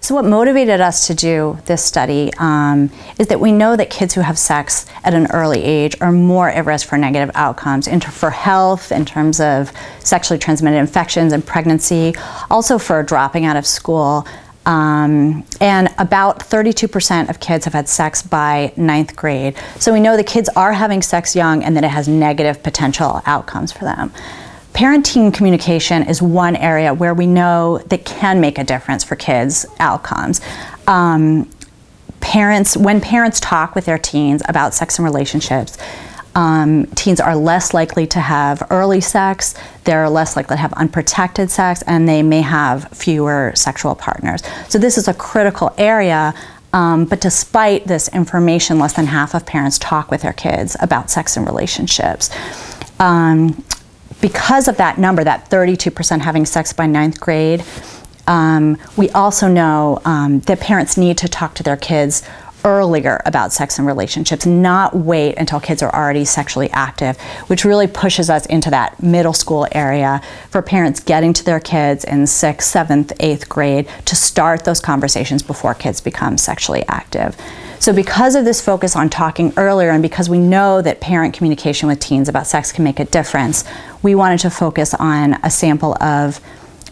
So what motivated us to do this study is that we know that kids who have sex at an early age are more at risk for negative outcomes for health, in terms of sexually transmitted infections and pregnancy, also for dropping out of school. And about 32% of kids have had sex by 9th grade. So we know that kids are having sex young and that it has negative potential outcomes for them. Parent-teen communication is one area where we know that can make a difference for kids' outcomes. When parents talk with their teens about sex and relationships, teens are less likely to have early sex, they're less likely to have unprotected sex, and they may have fewer sexual partners. So this is a critical area, but despite this information, less than half of parents talk with their kids about sex and relationships. Because of that number, that 32% having sex by 9th grade, we also know that parents need to talk to their kids earlier about sex and relationships, not wait until kids are already sexually active, which really pushes us into that middle school area for parents getting to their kids in 6th, 7th, 8th grade to start those conversations before kids become sexually active. So because of this focus on talking earlier, and because we know that parent communication with teens about sex can make a difference, we wanted to focus on a sample of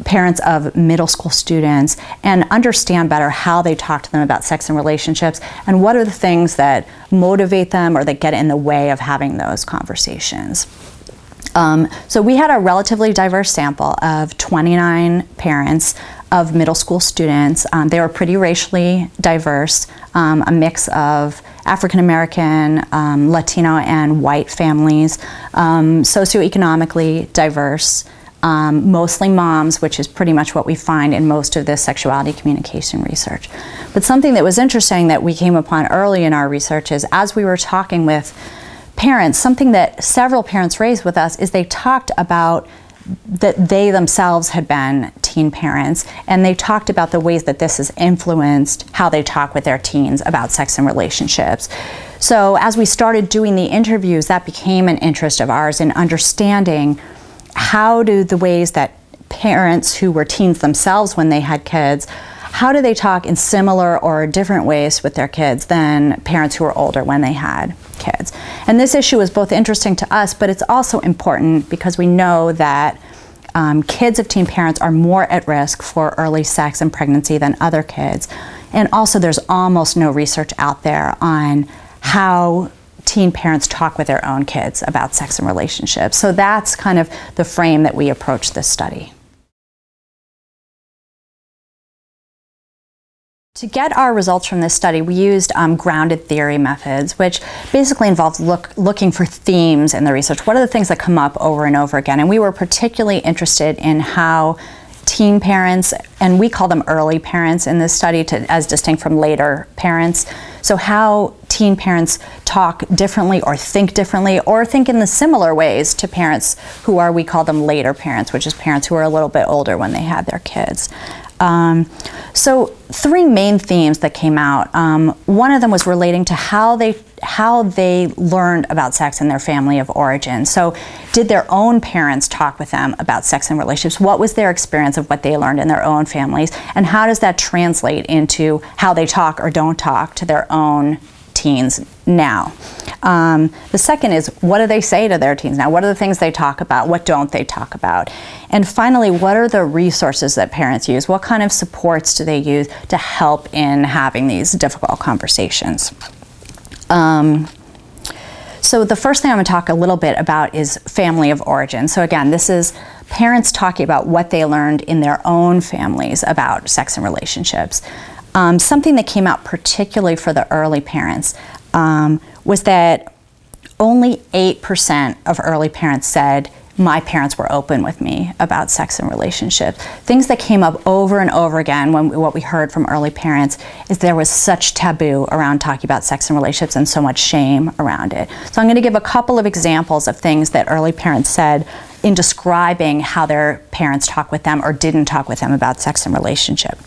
parents of middle school students and understand better how they talk to them about sex and relationships, and what are the things that motivate them or that get in the way of having those conversations. So we had a relatively diverse sample of 29 parents of middle school students. They were pretty racially diverse, a mix of African American, Latino, and white families, socioeconomically diverse, mostly moms, which is pretty much what we find in most of this sexuality communication research. But something that was interesting that we came upon early in our research is, as we were talking with parents, something that several parents raised with us is they talked about that they themselves had been teen parents, and they talked about the ways that this has influenced how they talk with their teens about sex and relationships. So as we started doing the interviews, that became an interest of ours in understanding how do the ways that parents who were teens themselves when they had kids, how do they talk in similar or different ways with their kids than parents who were older when they had kids. And this issue is both interesting to us, but it's also important because we know that kids of teen parents are more at risk for early sex and pregnancy than other kids. And also there's almost no research out there on how teen parents talk with their own kids about sex and relationships. So that's kind of the frame that we approach this study. To get our results from this study, we used grounded theory methods, which basically involves looking for themes in the research. What are the things that come up over and over again? And we were particularly interested in how teen parents, and we call them early parents in this study as distinct from later parents, so how teen parents talk differently or think in the similar ways to parents who are, we call them later parents, which is parents who are a little bit older when they had their kids. So three main themes that came out. One of them was relating to how they learned about sex in their family of origin. So did their own parents talk with them about sex and relationships? What was their experience of what they learned in their own families? And how does that translate into how they talk or don't talk to their own teens now? The second is, what do they say to their teens now? What are the things they talk about? What don't they talk about? And finally, what are the resources that parents use? What kind of supports do they use to help in having these difficult conversations? So the first thing I'm going to talk a little bit about is family of origin. So again, this is parents talking about what they learned in their own families about sex and relationships. Something that came out particularly for the early parents was that only 8% of early parents said, my parents were open with me about sex and relationships. Things that came up over and over again what we heard from early parents is there was such taboo around talking about sex and relationships and so much shame around it. So I'm going to give a couple of examples of things that early parents said in describing how their parents talk with them or didn't talk with them about sex and relationship.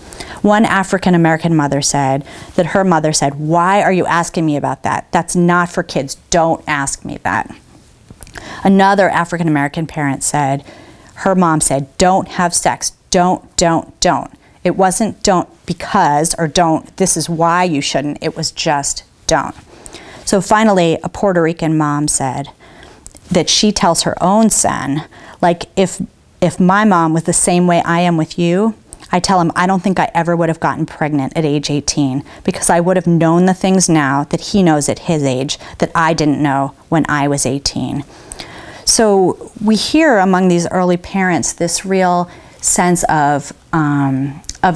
One African American mother said that her mother said, "Why are you asking me about that? That's not for kids. Don't ask me that." Another African American parent said, her mom said, "Don't have sex. Don't. It wasn't don't because or don't, this is why you shouldn't. It was just don't. So finally, a Puerto Rican mom said that she tells her own son, like, if my mom was the same way I am with you, I tell him I don't think I ever would have gotten pregnant at age 18 because I would have known the things now that he knows at his age that I didn't know when I was 18. So we hear among these early parents this real sense of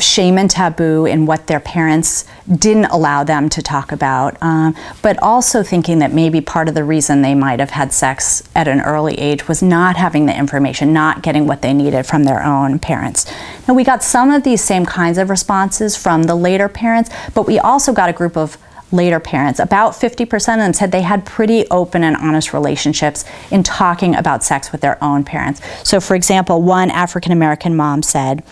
shame and taboo in what their parents didn't allow them to talk about, but also thinking that maybe part of the reason they might have had sex at an early age was not having the information, not getting what they needed from their own parents. Now, we got some of these same kinds of responses from the later parents, but we also got a group of later parents. About 50% of them said they had pretty open and honest relationships in talking about sex with their own parents. So, for example, one African-American mom said,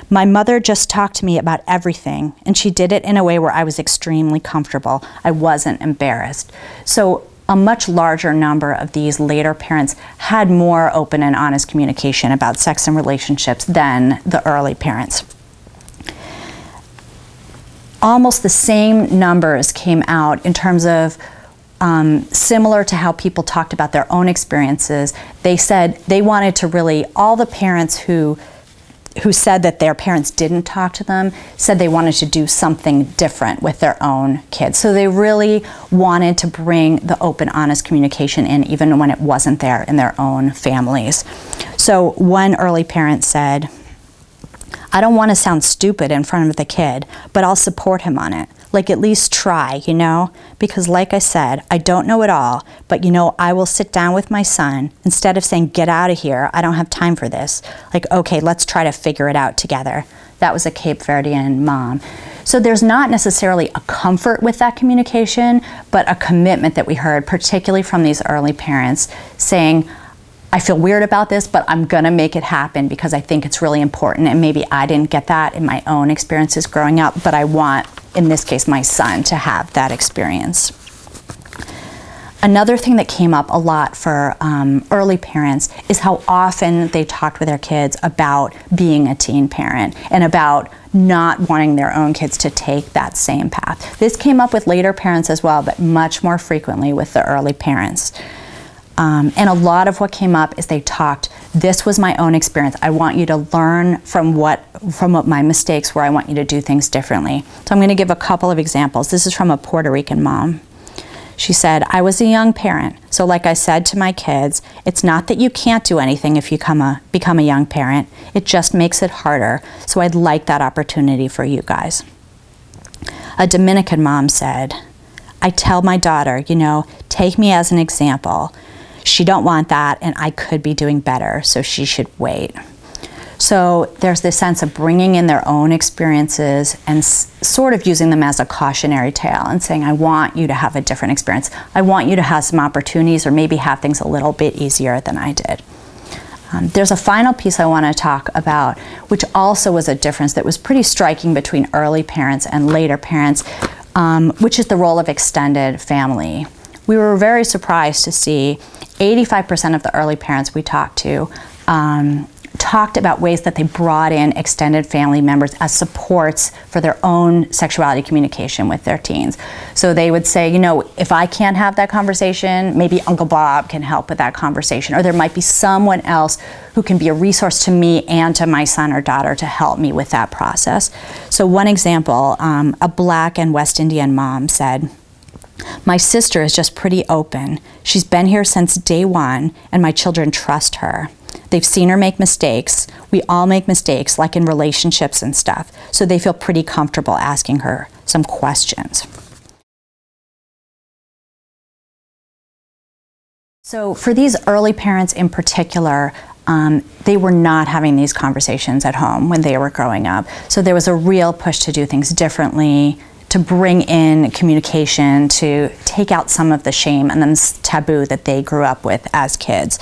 "My mother just talked to me about everything, and she did it in a way where I was extremely comfortable. I wasn't embarrassed." So a much larger number of these later parents had more open and honest communication about sex and relationships than the early parents. Almost the same numbers came out in terms of similar to how people talked about their own experiences. They said they wanted to really, all the parents who said that their parents didn't talk to them said they wanted to do something different with their own kids. So they really wanted to bring the open, honest communication in even when it wasn't there in their own families. So one early parent said, "I don't want to sound stupid in front of the kid, but I'll support him on it. Like, at least try, you know? Because like I said, I don't know it all, but you know, I will sit down with my son. Instead of saying, get out of here, I don't have time for this. Like, okay, let's try to figure it out together." That was a Cape Verdean mom. So there's not necessarily a comfort with that communication, but a commitment that we heard, particularly from these early parents, saying, "I feel weird about this, but I'm gonna make it happen because I think it's really important, and maybe I didn't get that in my own experiences growing up, but I want, in this case, my son to have that experience." Another thing that came up a lot for early parents is how often they talked with their kids about being a teen parent and about not wanting their own kids to take that same path. This came up with later parents as well, but much more frequently with the early parents. And a lot of what came up is they talked, this was my own experience. I want you to learn from what my mistakes were. I want you to do things differently. So I'm going to give a couple of examples. This is from a Puerto Rican mom. She said, "I was a young parent, so like I said to my kids, it's not that you can't do anything if you become a young parent. It just makes it harder. So I'd like that opportunity for you guys." A Dominican mom said, "I tell my daughter, you know, take me as an example. She don't want that, and I could be doing better, so she should wait." So there's this sense of bringing in their own experiences and sort of using them as a cautionary tale and saying, I want you to have a different experience. I want you to have some opportunities or maybe have things a little bit easier than I did. There's a final piece I want to talk about, which also was a difference that was pretty striking between early parents and later parents, which is the role of extended family. We were very surprised to see 85% of the early parents we talked to talked about ways that they brought in extended family members as supports for their own sexuality communication with their teens. So they would say, you know, if I can't have that conversation, maybe Uncle Bob can help with that conversation, or there might be someone else who can be a resource to me and to my son or daughter to help me with that process. So one example, a Black and West Indian mom said, "My sister is just pretty open. She's been here since day one, and my children trust her. They've seen her make mistakes. We all make mistakes, like in relationships and stuff, so they feel pretty comfortable asking her some questions." So for these early parents in particular, they were not having these conversations at home when they were growing up. So there was a real push to do things differently, to bring in communication, to take out some of the shame and the taboo that they grew up with as kids.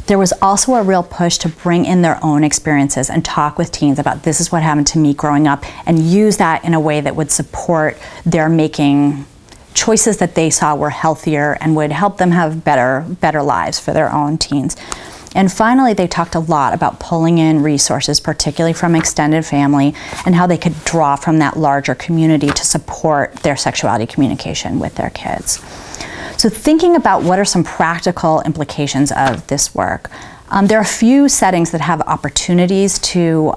There was also a real push to bring in their own experiences and talk with teens about this is what happened to me growing up, and use that in a way that would support their making choices that they saw were healthier and would help them have better lives for their own teens. And finally, they talked a lot about pulling in resources, particularly from extended family, and how they could draw from that larger community to support their sexuality communication with their kids. So thinking about what are some practical implications of this work, there are a few settings that have opportunities to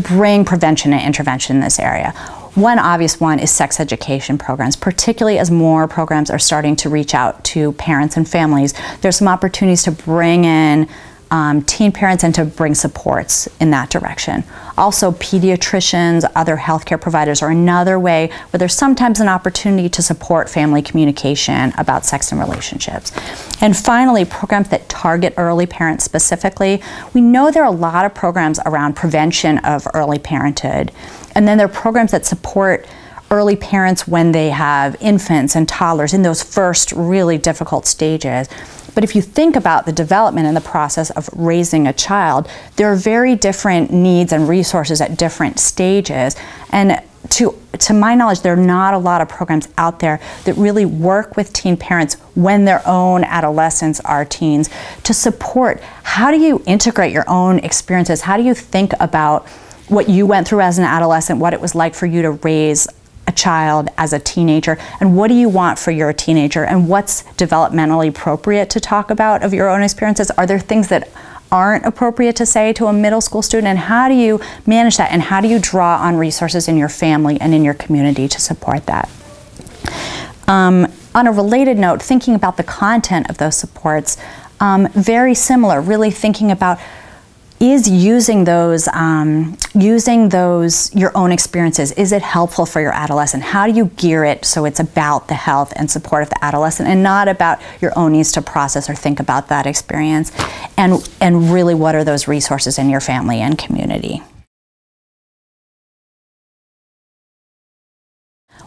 bring prevention and intervention in this area. One obvious one is sex education programs, particularly as more programs are starting to reach out to parents and families. There's some opportunities to bring in teen parents and to bring supports in that direction. Also, pediatricians, other healthcare providers are another way where there's sometimes an opportunity to support family communication about sex and relationships. And finally, programs that target early parents specifically. We know there are a lot of programs around prevention of early parenthood, and then there are programs that support early parents when they have infants and toddlers in those first really difficult stages. But if you think about the development and the process of raising a child, there are very different needs and resources at different stages. And to my knowledge, there are not a lot of programs out there that really work with teen parents when their own adolescents are teens to support how do you integrate your own experiences? How do you think about what you went through as an adolescent, what it was like for you to raise a child as a teenager, and what do you want for your teenager, and what's developmentally appropriate to talk about of your own experiences? Are there things that aren't appropriate to say to a middle school student, and how do you manage that, and how do you draw on resources in your family and in your community to support that? On a related note, thinking about the content of those supports, very similar, really thinking about is using those your own experiences, is it helpful for your adolescent? How do you gear it so it's about the health and support of the adolescent and not about your own needs to process or think about that experience? And really, what are those resources in your family and community?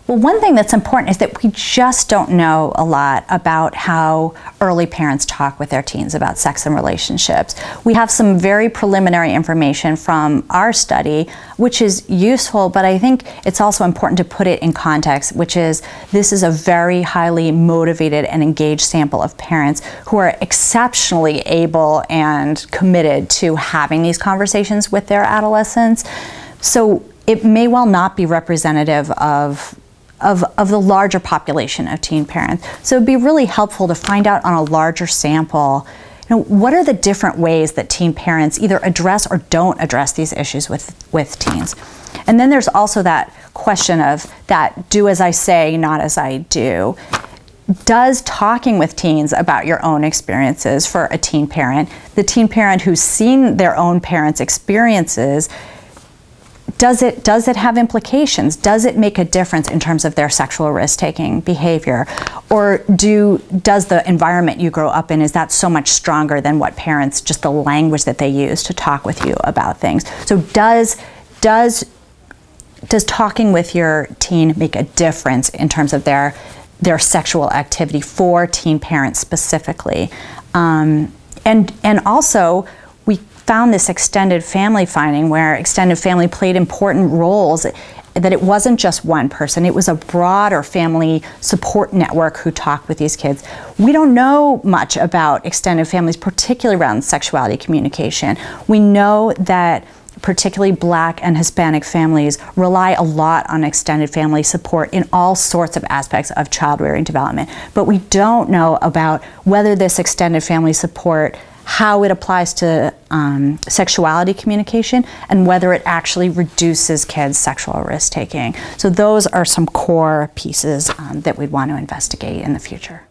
Well, one thing that's important is that we just don't know a lot about how early parents talk with their teens about sex and relationships. We have some very preliminary information from our study, which is useful, but I think it's also important to put it in context, which is this is a very highly motivated and engaged sample of parents who are exceptionally able and committed to having these conversations with their adolescents. So it may well not be representative of the larger population of teen parents. So it'd be really helpful to find out on a larger sample, what are the different ways that teen parents either address or don't address these issues with teens. And then there's also that question of that do as I say, not as I do. Does talking with teens about your own experiences for a teen parent, the teen parent who's seen their own parents' experiences, does it have implications? Does it make a difference in terms of their sexual risk-taking behavior? Or does the environment you grow up in, is that so much stronger than what parents, just the language that they use to talk with you about things? So does talking with your teen make a difference in terms of their sexual activity for teen parents specifically? And also, we found this extended family finding where extended family played important roles, that it wasn't just one person, it was a broader family support network who talked with these kids. We don't know much about extended families, particularly around sexuality communication. We know that particularly Black and Hispanic families rely a lot on extended family support in all sorts of aspects of child rearing development. But we don't know about whether this extended family support, how it applies to sexuality communication, and whether it actually reduces kids' sexual risk-taking. So those are some core pieces that we'd want to investigate in the future.